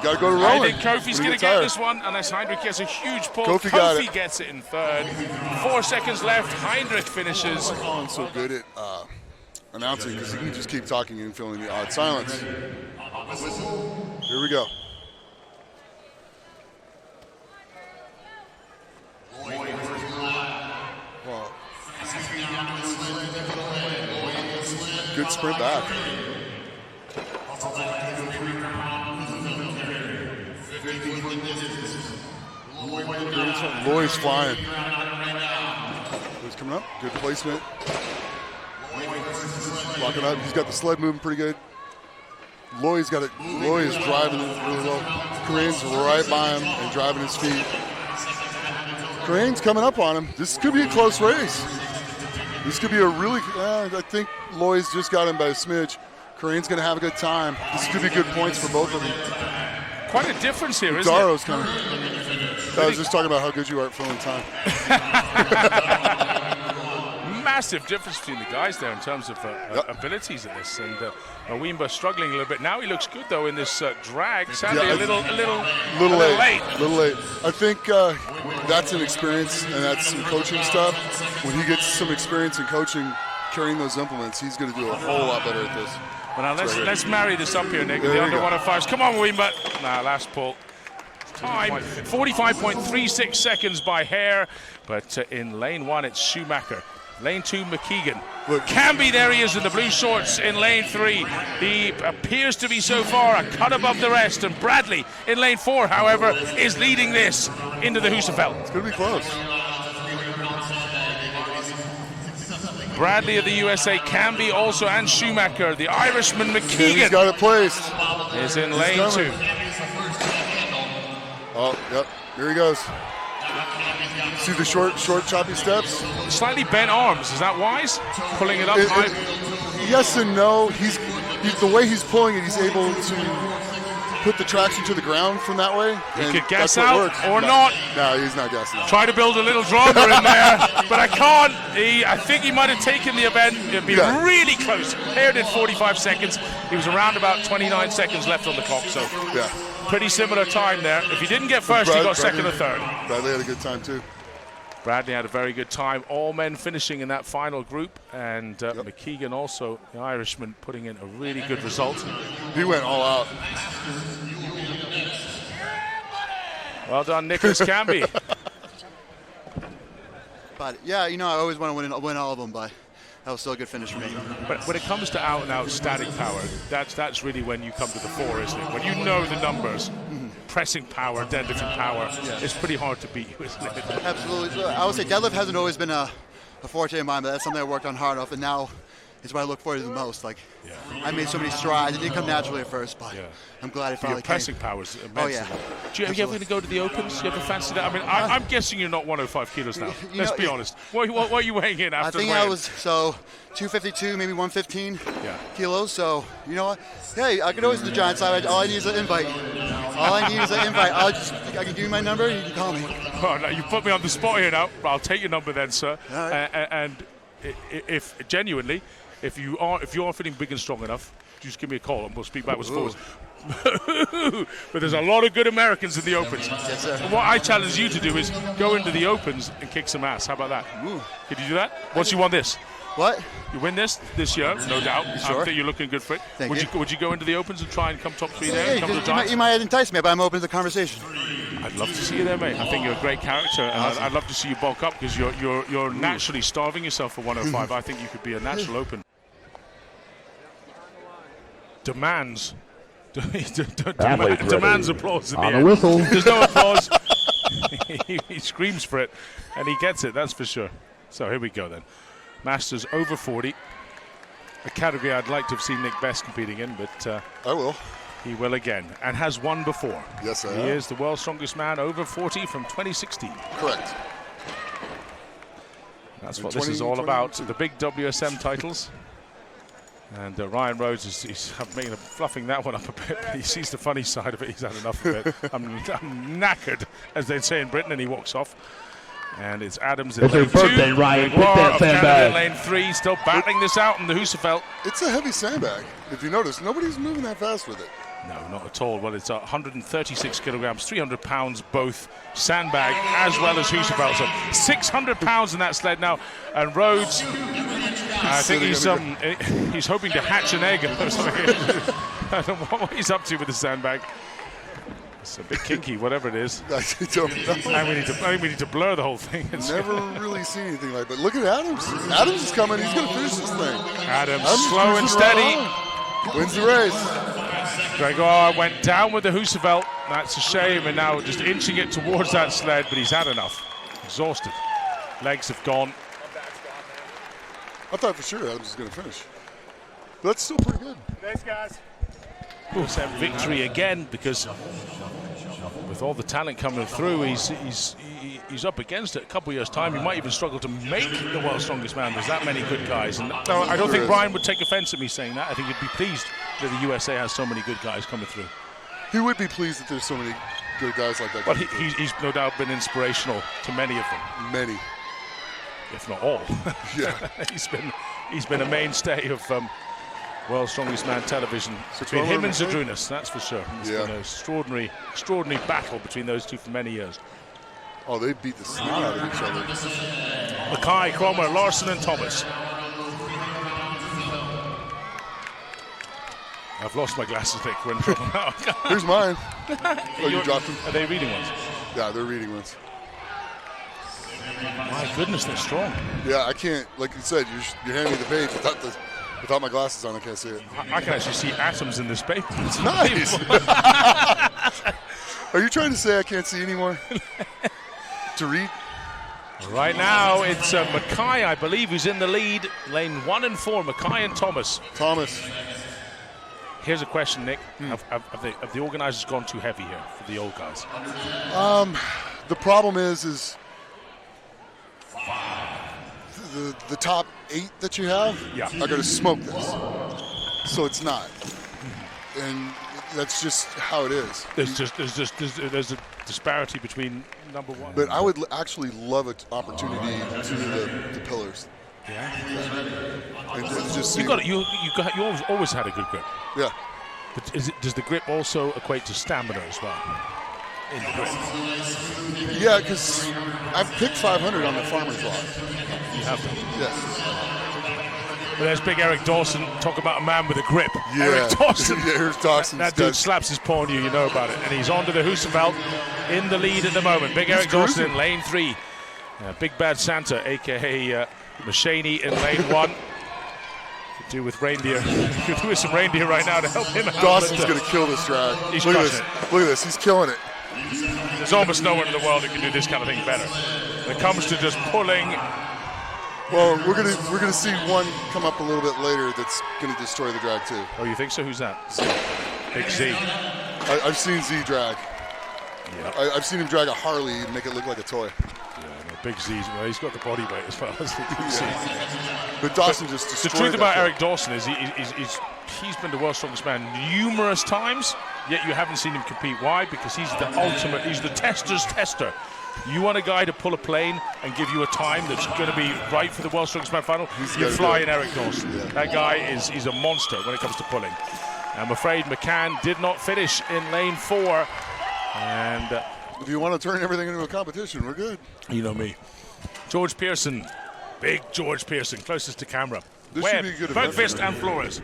got to go to rolling. I think Kofi's going to get this one unless Heinrich gets a huge pull. Kofi gets it in 3rd. 4 seconds left. Heinrich finishes. Colin's so good at announcing because he can just keep talking and filling the odd silence. Here we go. Wow. Good sprint back. Loy's flying. Loy's coming up. Good placement. Locking up. He's got the sled moving pretty good. Loy's got it. Loy is driving it really well. Corain's right by him and driving his feet. Corain's coming up on him. This could be a close race. This could be a really, I think Loy's just got him by a smidge. Corain's going to have a good time. This could be good points for both of them. Quite a difference here, isn't Daro's coming. I was just talking about how good you are at filling time. Massive difference between the guys there in terms of abilities at this. And Mwimba struggling a little bit. Now he looks good, though, in this drag. Sadly, a little late. A little late. I think that's an experience and that's some coaching stuff. When he gets some experience in coaching, carrying those implements, he's going to do a whole lot better at this. Well, now let's marry this up here, Nick. The under 105s. Come on, Mwimba. Nah, last pull. Time 45.36 seconds by Hare, but in lane 1 it's Schumacher. Lane 2, McKeegan. Look. Camby, there he is in the blue shorts in lane 3. He appears to be so far a cut above the rest. And Bradley in lane 4, however, is leading this into the Huseveld. It's going to be close. Bradley of the USA, Camby also, and Schumacher. The Irishman, McKeegan. He's got it placed. Is in lane 2. Oh, yep. Here he goes. See the short, choppy steps? Slightly bent arms. Is that wise? Pulling it up high? Yes and no. He's the way he's pulling it, he's able to put the traction to the ground from that way. He could gas out or not. No, he's not gassing out. Try to build a little drama in there, but I can't. I think he might have taken the event. It'd be really close. Hare did 45 seconds. He was around about 29 seconds left on the clock, so pretty similar time there. If he didn't get first, he got second or third. Bradley had a good time too. Bradley had a very good time. All men finishing in that final group, and McKeegan also, the Irishman, putting in a really good result. He went all out. Well done, Nicholas Camby. But yeah, I always want to win all of them, but that was still a good finish for me. But when it comes to out-and-out static power, that's really when you come to the fore, isn't it? When you know the numbers, pressing power, deadlifting power, it's pretty hard to beat you, isn't it? Absolutely. I would say deadlift hasn't always been a forte of mine, but that's something I worked on hard enough, and now is what I look forward to the most. Like, I made so many strides. It didn't come naturally at first, but I'm glad it finally Your pressing power is immense. Oh, yeah. Do you ever going to go to the Opens? You ever fancy that? I mean, I'm guessing you're not 105 kilos now. Let's be honest. What are you weighing in after I think I was 252, maybe 115 kilos. So, you know what? Hey, I could always do the giant side. All I need is an invite. I can give you my number and you can call me. Oh, no, you put me on the spot here now. I'll take your number then, sir. Right. And if genuinely, if you are feeling big and strong enough, just give me a call and we'll speak backwards and forwards. But there's a lot of good Americans in the Opens. Yes, sir. And what I challenge you to do is go into the Opens and kick some ass. How about that? Ooh. Could you do that? Once you won this. What? You win this year, no doubt. Sure. I think you're looking good for it. Thank you. Would you go into the Opens and try and come top 3 there? And come to the Giants? You might entice me, but I'm open to the conversation. I'd love to see you there, mate. I think you're a great character, and Awesome. I'd love to see you bulk up because you're naturally starving yourself for 105. I think you could be a natural Open. Demands applause in the air. Whistle. There's no applause. he screams for it, and he gets it. That's for sure. So here we go then. Masters over 40. A category I'd like to have seen Nick Best competing in, but I will. he will again, and has won before. Yes, I He have. is the world's strongest man over 40 from 2016. Correct. That's In what this is all 2022. about, the big WSM titles. And Ryan Rhodes is fluffing that one up a bit. He sees the funny side of it. He's had enough of it. I'm knackered, as they'd say in Britain, and he walks off. And it's Adams in It's your lane 2. birthday, Ryan. Pick Gregoire that of Canada sandbag. in lane 3, still battling this out in the Husafeld. It's a heavy sandbag. If you notice, nobody's moving that fast with it. No, not at all. Well, it's 136 kilograms, 300 pounds both sandbag as well as Husafeld. So 600 pounds in that sled now. And Rhodes, I think he's hoping to hatch an egg or something. I don't know what he's up to with the sandbag. It's a bit kinky, whatever it is. I don't know. I think we need to blur the whole thing. Never really seen anything like that. But look at Adams. Adams is coming. He's going to finish this thing. Adams slow and steady. Wins the race. Gregoire went down with the Husafeld. That's a shame, and now just inching it towards that sled, but he's had enough. Exhausted. Legs have gone. I thought for sure Adams was going to finish. But that's still pretty good. Thanks, guys. Set victory again, because with all the talent coming through, he's up against it. A couple of years' time, he might even struggle to make the world's strongest man. There's that many good guys, and no, I don't think Brian would take offense at me saying that. I think he'd be pleased that the USA has so many good guys coming through. He would be pleased that there's so many good guys like that. But he's no doubt been inspirational to many of them, Many. if not all. Yeah. he's been a mainstay of World's Strongest Man television between him and Zadrunas, that's for sure. It's been an extraordinary battle between those two for many years. Oh, they beat the snot out of each other. Mackay, Cromer, Larson, and Thomas. I've lost my glasses, Nick. We're in trouble now. Here's mine. Oh, you dropped them? Are they reading ones? Yeah, they're reading ones. My goodness, they're strong. Yeah, I can't, like you said, you're handing me the page without my glasses on, I can't see it. I can actually see atoms in this paper. It's nice. Are you trying to say I can't see anymore? To read? Right now, it's Mackay, I believe, who's in the lead. Lane 1 and 4, Mackay and Thomas. Here's a question, Nick. Have the organizers gone too heavy here for the old guys? The problem is the top 8 that you have are going to smoke this. So it's not. And that's just how it is. There's a disparity between number 1. But I would actually love an opportunity to the pillars. Yeah. And just You always had a good grip. Yeah. But does the grip also equate to stamina as well? In the grip. Yeah, because I've picked 500 on the farmer's log. You have them. Yes. But there's big Eric Dawson. Talk about a man with a grip. Yeah. Eric Dawson. Yeah, Eric Dawson. That dude slaps his paw on you know about it. And he's on to the Husafeld in the lead at the moment. Big Eric Dawson in lane 3. Big Bad Santa, a.k.a. Machaney in lane 1. Could do with reindeer. Could do with some reindeer right now to help him out. Dawson's going to kill this drag. He's Look at crushing this. it. Look at this. He's killing it. There's almost no one in the world who can do this kind of thing better. When it comes to just pulling Well, we're gonna see one come up a little bit later that's gonna destroy the drag too. Oh, you think so? Who's that? Z. Big Z. I've seen Z drag. Yeah. I've seen him drag a Harley and make it look like a toy. Yeah, no, Big Z's. Well, he's got the body weight as well as the Z. But Dawson just The destroyed truth about that Eric Dawson is he's been the world's strongest man numerous times, yet you haven't seen him compete. Why? Because he's the ultimate. He's the tester's tester. You want a guy to pull a plane and give you a time that's going to be right for the world's strongest man final, you fly in Eric Dawson. Yeah. That guy is a monster when it comes to pulling. I'm afraid McCann did not finish in lane 4. And if you want to turn everything into a competition, we're good. You know me. George Pearson, big George Pearson, closest to camera. This Webb, should be a good event. Bergqvist and Flores.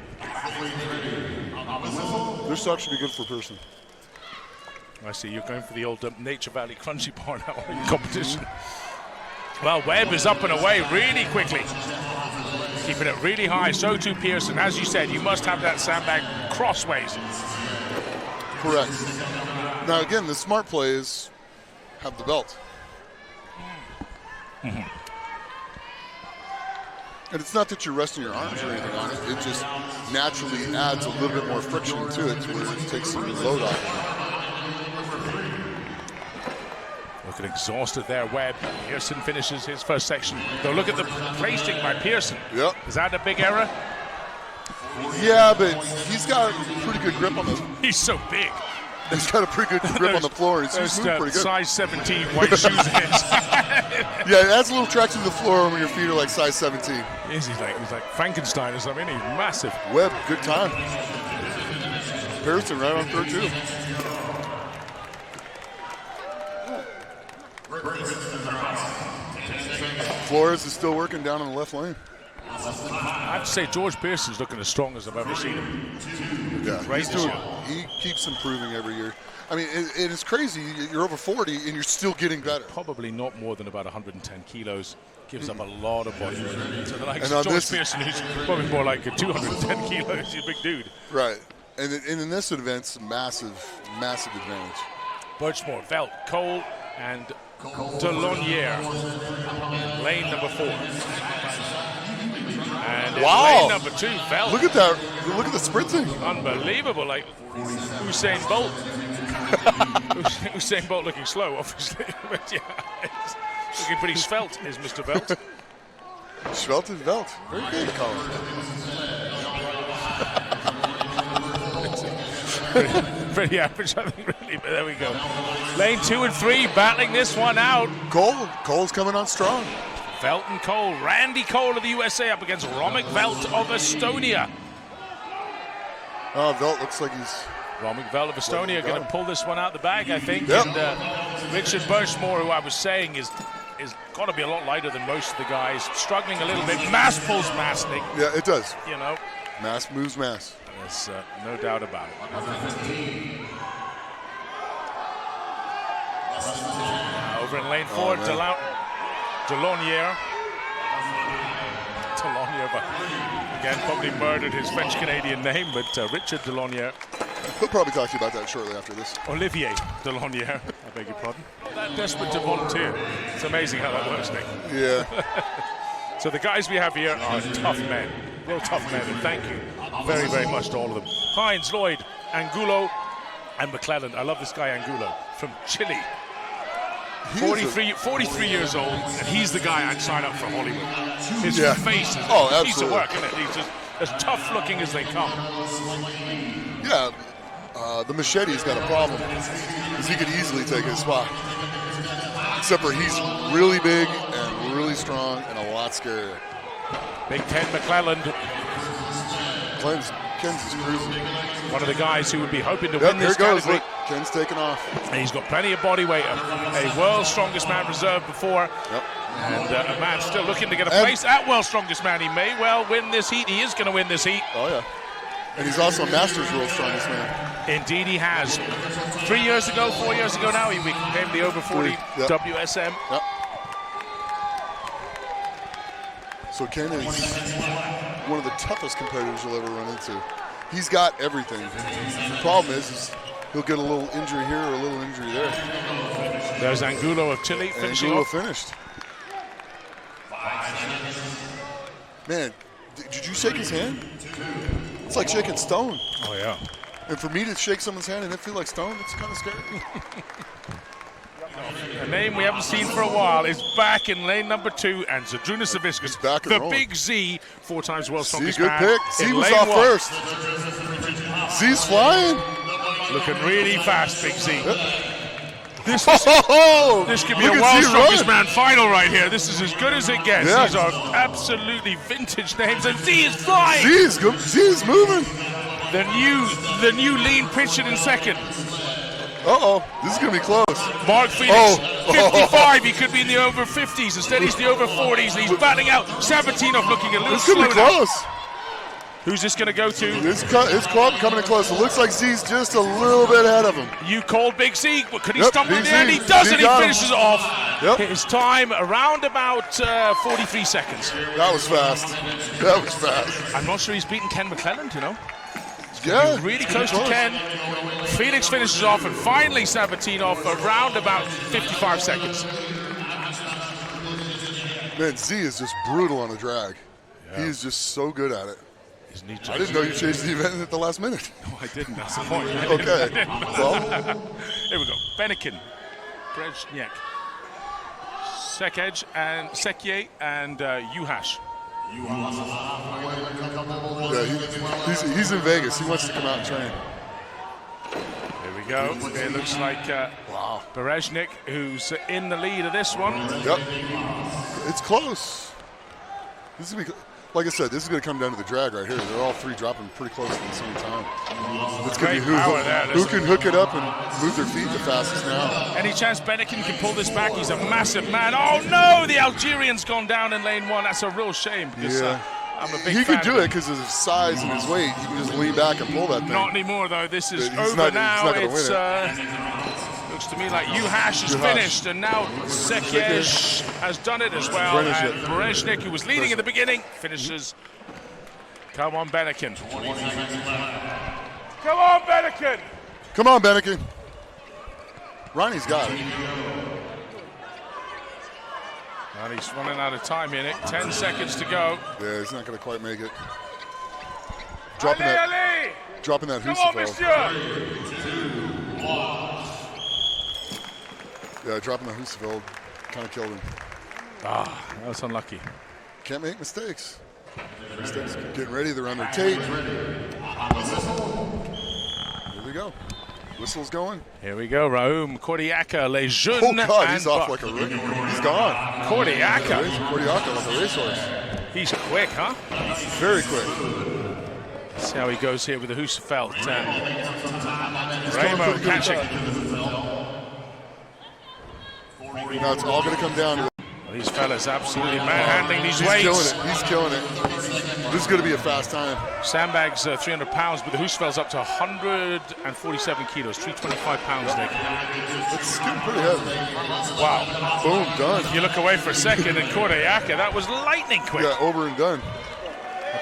This stock should be good for Pearson. I see you're going for the old Nature Valley Crunchy Bar now in competition. Well, Webb is up and away really quickly. Keeping it really high, so too Pearson. As you said, you must have that sandbag crossways. Correct. Now again, the smart play is have the belt. Mm-hmm. And it's not that you're resting your arms or anything on it. It just naturally adds a little bit more friction to it where it takes some load off. Looking exhausted there, Webb. Pearson finishes his first section. Go look at the placing by Pearson. Yep. Is that a big error? Yeah, but he's got pretty good grip on the. He's so big. He's got a pretty good grip on the floor. He's moving pretty good. Size 17 white shoes in his. Yeah, it adds a little traction to the floor when your feet are like size 17. He's like Frankenstein or something. He's massive. Webb, good time. Pearson right on third too. Flores is still working down in the left lane. I have to say, George Pearson's looking as strong as I've ever seen him. Yeah, he keeps improving every year. I mean, it is crazy. You're over 40 and you're still getting better. Probably not more than about 110 kilos. Gives up a lot of body weight. So the likes of George Pearson, who's probably more like 210 kilos. He's a big dude. Right. And in this event, it's a massive, massive advantage. Birchmore, Velt, Cole, and Delonier. Lane number 4. And in lane number 2, Velt. Look at that. Look at the sprinting. Unbelievable. Like Usain Bolt. Usain Bolt looking slow, obviously. But yeah, it's looking pretty svelte, is Mr. Velt. Svelte is Velt. Very good, Colin. Pretty average, I think, really, but there we go. Lane 2 and 3 battling this one out. Cole's coming on strong. Velt and Cole. Randy Cole of the USA up against Romic Velt of Estonia. Oh, Velt looks like he's... Romic Velt of Estonia going to pull this one out the bag, I think. Yep. And Richard Birchmore, who I was saying is got to be a lot lighter than most of the guys. Struggling a little bit. Mass pulls mass, Nick. Yeah, it does. You know. Mass moves mass. There's no doubt about it. Over in lane 4, Delonier, but again, probably murdered his French-Canadian name, but Richard Delonier. He'll probably talk to you about that shortly after this. Olivier Delonier, I beg your pardon. That desperate to volunteer. It's amazing how that works, Nick. Yeah. So the guys we have here are tough men, real tough men, and thank you very, very much to all of them. Hines, Lloyd, Angulo, and McClellan. I love this guy, Angulo, from Chile. 43 years old, and he's the guy I'd sign up for Hollywood. His face is a piece of work, isn't it? He's just as tough looking as they come. Yeah, the Machete's got a problem, because he could easily take his spot. Except for he's really big and really strong and a lot scarier. Big Ken McClelland. Ken's is cruising. One of the guys who would be hoping to win this category. Look, Ken's taking off. And he's got plenty of body weight. A world's strongest man reserve before. Yep. And a man still looking to get a place at world's strongest man. He may well win this heat. He is going to win this heat. Oh, yeah. And he's also a Masters world's strongest man. Indeed he has. 4 years ago now, he became the over 40 WSM. Yep. So Ken is one of the toughest competitors you'll ever run into. He's got everything. The problem is he'll get a little injury here or a little injury there. There's Angulo of Chile finishing Angulo off. finished. Man, did you shake his hand? It's like shaking stone. Oh, yeah. And for me to shake someone's hand and it feel like stone, it's kind of scary. A name we haven't seen for a while is back in lane number 2, and Zydrunas Savickas, the big Z, 4 times world strongest man. Good pick. Z was off first. Z's flying. Looking really fast, big Z. This could be a world strongest man final right here. This is as good as it gets. Yeah. These are absolutely vintage names, and Z is flying. Z is moving. The new lean Pritchard in second. This is going to be close. Mark Phoenix, 55. He could be in the over 50s. Instead, he's the over 40s, and he's batting out. Sabatinov looking a little slow. This could be close. Who's this going to go to? His club coming in close. It looks like Z's just a little bit ahead of him. You called Big Z. Could he stumble in the end? He does, and he finishes it off. His time around about 43 seconds. That was fast. I'm not sure he's beaten Ken McClelland, you know. Yeah, really close to Ken. Phoenix finishes off, and finally Sabatinov around about 55 seconds. Man, Z is just brutal on the drag. Yeah. He is just so good at it. I didn't know you changed the event at the last minute. No, I didn't. That's the point. Okay. Well, here we go. Benekin, Brezhnyk, Sekej, and Sekye, and Uhash. Yeah, he's in Vegas. He wants to come out and train. Here we go. It looks like Berezhnyk, who's in the lead of this one. Yep. It's close. This is gonna be, like I said, this is going to come down to the drag right here. They're all 3 dropping pretty close at the same time. It's going to be who can hook it up and move their feet the fastest now. Any chance Benekin can pull this back? He's a massive man. Oh no, the Algerian's gone down in lane 1. That's a real shame because I'm a big fan. He could do it because of his size and his weight. He can just lean back and pull that thing. Not anymore though. This is over now. Looks to me like Uhash is finished, and now Sekej has done it as well. And Berezhnyk, who was leading in the beginning, finishes. Come on, Benekin. Come on, Benekin. Come on, Benekin. Ronnie's got it. And he's running out of time in it. 10 seconds to go. Yeah, he's not going to quite make it. Dropping that Come on, monsieur. Yeah, dropping the Huseveld kind of killed him. That was unlucky. Can't make mistakes. Getting ready, they're on their tape. Here we go. Whistle's going. Here we go, Raoum Kordiaka, Les Jeunes. Oh, God, he's off like a rookie. He's gone. Kordiaka like a racehorse. He's quick, huh? Very quick. See how he goes here with the Huseveld. Raymond catching. Now it's all going to come down to these fellas absolutely manhandling these weights. He's killing it. This is going to be a fast time. Sandbags 300 pounds, but the Husveld's up to 147 kilos, 325 pounds, Nick. It's getting pretty heavy. Wow. Boom, done. You look away for a second, and Kordiaka, that was lightning quick. Yeah, over and done.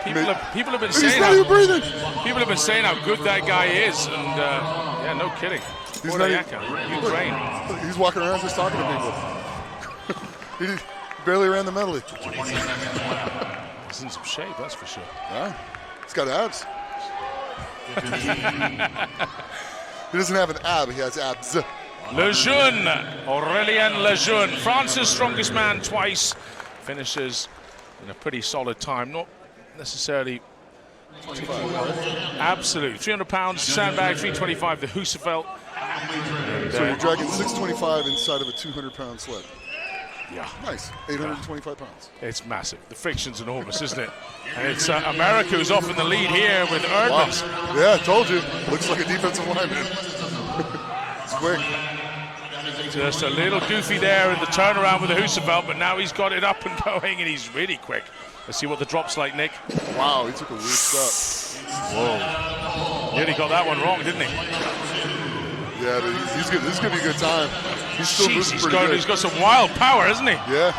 People have been saying how good that guy is, and no kidding. Kordiaka, Ukraine. He's walking around just talking to people. He barely ran the medley. He's in some shape, that's for sure. Yeah, he's got abs. He doesn't have an ab, he has abs. Lejeune, Aurélien Lejeune, France's strongest man twice, finishes in a pretty solid time, not necessarily. 25, right? Absolutely, 300 pounds, sandbag, 325, the Huseveld. So you're dragging 625 inside of a 200-pound sled. Yeah. Nice. 825 pounds. It's massive. The friction's enormous, isn't it? And it's America who's off in the lead here with Erdmans. Wow. Yeah, I told you. Looks like a defensive lineman. It's quick. Just a little goofy there in the turnaround with the Huseveld, but now he's got it up and going, and he's really quick. Let's see what the drop's like, Nick. Wow, he took a weird step. Whoa. Nearly got that one wrong, didn't he? Yeah, but he's good. This is going to be a good time. He's still moving pretty good. He's got some wild power, hasn't he? Yeah.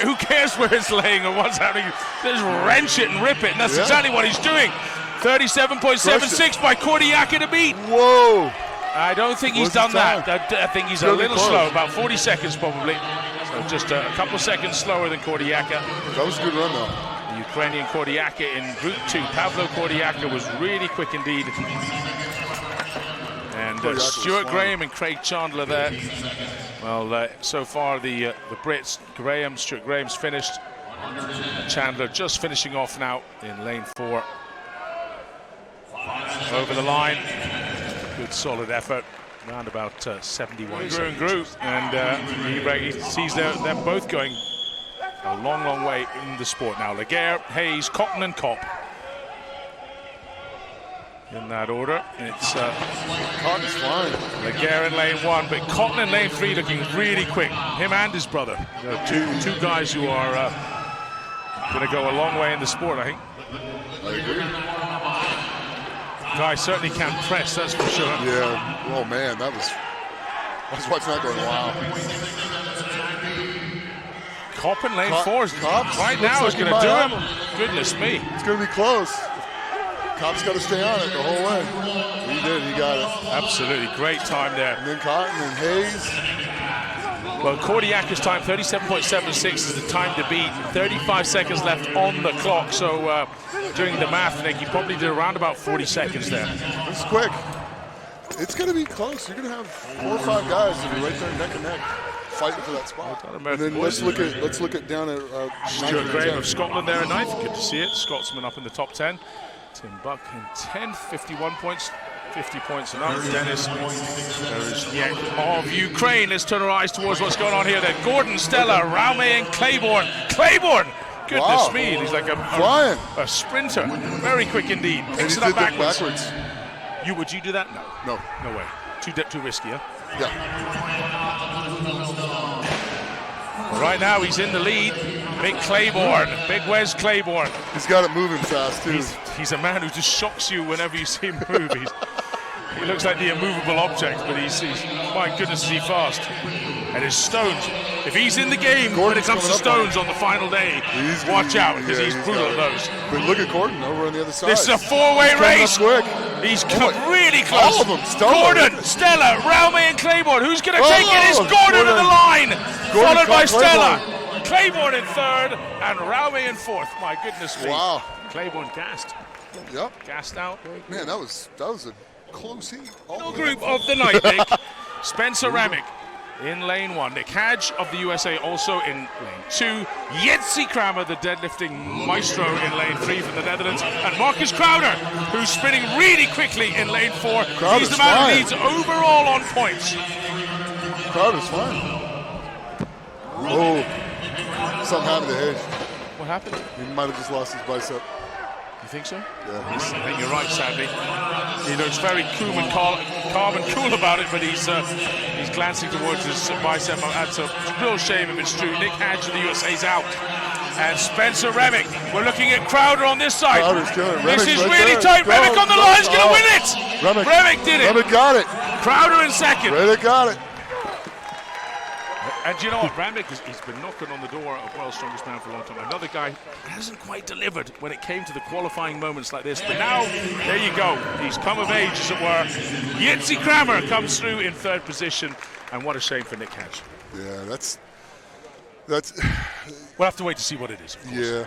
Who cares where it's laying or what's happening? Just wrench it and rip it, and that's exactly what he's doing. 37.76 by Kordiaka to beat. Whoa. I don't think he's done that. I think he's a little slow, about 40 seconds probably. So just a couple seconds slower than Kordiaka. That was a good run, though. The Ukrainian Kordiaka in Group 2. Pavlo Kordiaka was really quick indeed. And Stuart Graham and Craig Chandler there. Well, so far the Brits, Stuart Graham's finished. Chandler just finishing off now in lane 4. Over the line. Good solid effort. Around about 71. Group. And he sees they're both going a long, long way in the sport now. Laguerre, Hayes, Cotton and Kopp. In that order, it's Cotton's flying. Laguerre in lane 1, but Cotton in lane 3 looking really quick. Him and his brother. Two guys who are going to go a long way in the sport, I think. I agree. Guy certainly can press, that's for sure. Yeah. Oh man, I was watching that going, wow. Kopp in lane 4 right looks now is like going to do he might him. Goodness me. It's going to be close. Kopp's got to stay on it the whole way. He did, he got it. Absolutely, great time there. And then Cotton and Hayes. Well, Kordiaka's time, 37.76 is the time to beat. 35 seconds left on the clock. So doing the math, Nick, he probably did around about 40 seconds there. It's quick. It's going to be close. You're going to have 4 or 5 guys that are right there neck and neck, fighting for that spot. And then let's look at down at Stuart Graham of Scotland there at 9th. Good to see it. Scotsman up in the top 10. Tim Buck in 10th, 51 points. 50 points and up. Dennis of Ukraine. Let's turn our eyes towards what's going on here. Then Gordon, Stella, Raume, and Claiborne. Claiborne! Goodness me, he's like a sprinter. Very quick indeed. Picks it up backwards. Would you do that? No. No way. Too risky, huh? Yeah. Well, right now he's in the lead. Big Claiborne. Big Wes Claiborne. He's got it moving fast too. He's a man who just shocks you whenever you see him move. He looks like the immovable object, but he's my goodness, is he fast. And his stones, if he's in the game when it comes to stones on the final day, watch out, because he's brutal at those. But look at Gordon over on the other side. This is a 4-way race. He's come really close. All of them. Gordon, Stella, Raume, and Claiborne. Who's going to take it? It's Gordon to the line, followed by Stella. Claiborne in 3rd, and Raume in 4th. My goodness me. Wow. Claiborne gassed. Yep. Gassed out. Man, that was a close heat. Final group of the night, Nick. Spencer Remick in lane 1. Nick Hadge of the USA also in lane 2. Jitsi Kramer, the deadlifting maestro, in lane 3 from the Netherlands. And Marcus Crowder, who's sprinting really quickly in lane 4. He's the man who leads overall on points. Crowder's fine. Oh, something happened to Hadge. What happened? He might have just lost his bicep. You think so? Yeah. I think you're right, sadly. He looks very calm and cool about it, but he's glancing towards his bicep. That's a real shame if it's true. Nick Hadge of the USA's out. And Spencer Remick. We're looking at Crowder on this side. Crowder's killing it. This is right really there. tight. Remick on the line is going to win it. Remick did it. Remick got it. Crowder in 2nd. Remick got it. And you know what, Remick, he's been knocking on the door of World's Strongest Man for a long time. Another guy hasn't quite delivered when it came to the qualifying moments like this. But now, there you go. He's come of age, as it were. Jitsi Kramer comes through in 3rd position. And what a shame for Nick Hadge. Yeah, that's. We'll have to wait to see what it is, of course. Yeah.